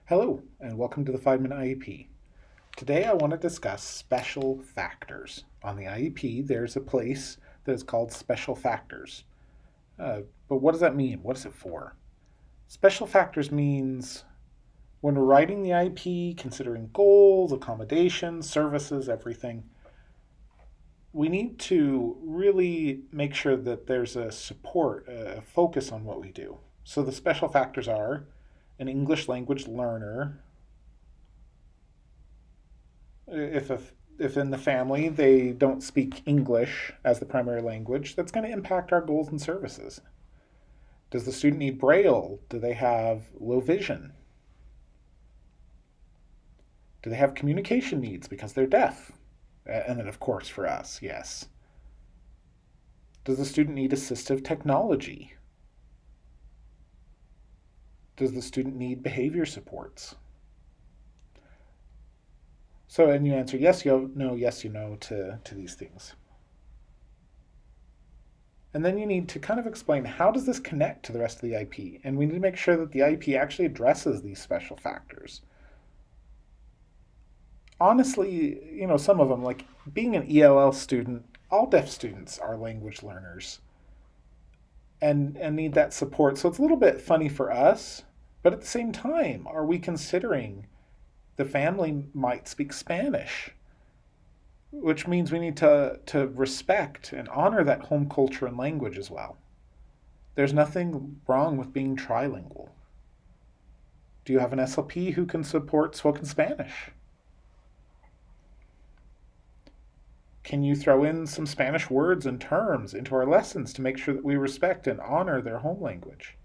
Hello, and welcome to the 5-Minute IEP. Today I want to discuss special factors. On the IEP, there's a place that is called special factors. But what does that mean? What is it for? Special factors means when we're writing the IEP, considering goals, accommodations, services, everything, we need to really make sure that there's a support, a focus on what we do. So the special factors are an English language learner. If in the family they don't speak English as the primary language, that's going to impact our goals and services. Does the student need Braille? Do they have low vision? Do they have communication needs because they're deaf? And then, of course, for us, yes. Does the student need assistive technology? Does the student need behavior supports? So, and you answer yes, you know, yes, you know to these things. And then you need to kind of explain how does this connect to the rest of the IEP? And we need to make sure that the IEP actually addresses these special factors. Honestly, some of them, like being an ELL student, all deaf students are language learners and need that support. So it's a little bit funny for us, but at the same time, are we considering the family might speak Spanish, which means we need to respect and honor that home culture and language as well. There's nothing wrong with being trilingual. Do you have an SLP who can support spoken Spanish? Can you throw in some Spanish words and terms into our lessons to make sure that we respect and honor their home language?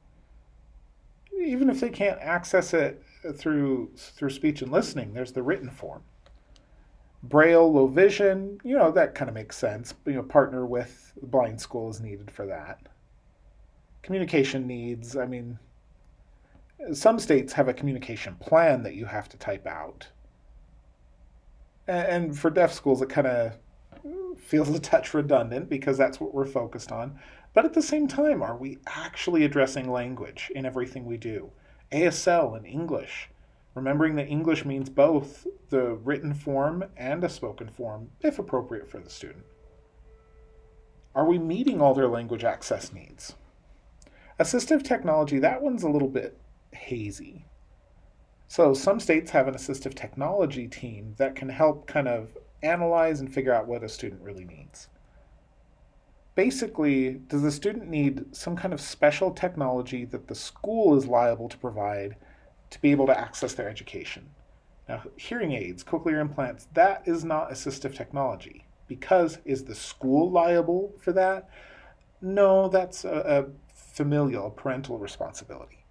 Even if they can't access it through speech and listening, there's the written form. Braille, low vision, that kind of makes sense. Partner with the blind school is needed for that. Communication needs, some states have a communication plan that you have to type out. And for deaf schools, it kind of feels a touch redundant because that's what we're focused on. But at the same time, are we actually addressing language in everything we do? ASL and English. Remembering that English means both the written form and a spoken form, if appropriate for the student. Are we meeting all their language access needs? Assistive technology, that one's a little bit hazy. So some states have an assistive technology team that can help kind of analyze and figure out what a student really needs. Basically, does the student need some kind of special technology that the school is liable to provide to be able to access their education? Now, hearing aids, cochlear implants, that is not assistive technology. Because is the school liable for that? No, that's a familial, parental responsibility.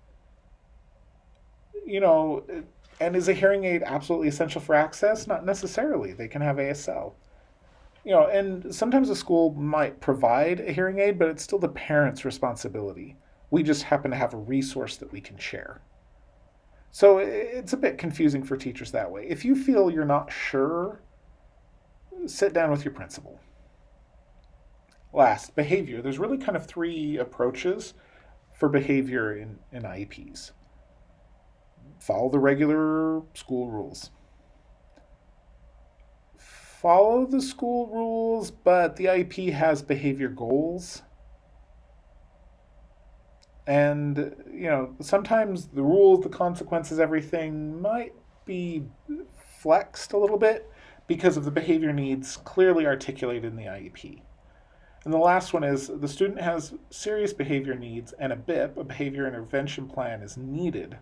And is a hearing aid absolutely essential for access? Not necessarily. They can have ASL. And sometimes a school might provide a hearing aid, but it's still the parent's responsibility. We just happen to have a resource that we can share. So it's a bit confusing for teachers that way. If you feel you're not sure, sit down with your principal. Last, behavior. There's really kind of three approaches for behavior in IEPs. Follow the regular school rules. Follow the school rules, but the IEP has behavior goals. And, sometimes the rules, the consequences, everything might be flexed a little bit because of the behavior needs clearly articulated in the IEP. And the last one is the student has serious behavior needs and a BIP, a behavior intervention plan, is needed.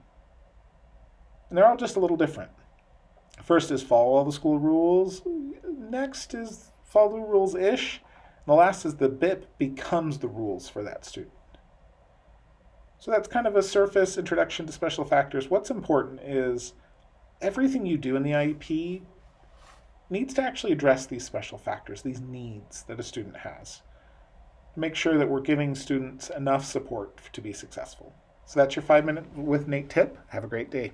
And they're all just a little different. First is follow all the school rules. Next is follow the rules-ish. And the last is the BIP becomes the rules for that student. So that's kind of a surface introduction to special factors. What's important is everything you do in the IEP needs to actually address these special factors, these needs that a student has. Make sure that we're giving students enough support to be successful. So that's your 5-minute with Nate tip. Have a great day.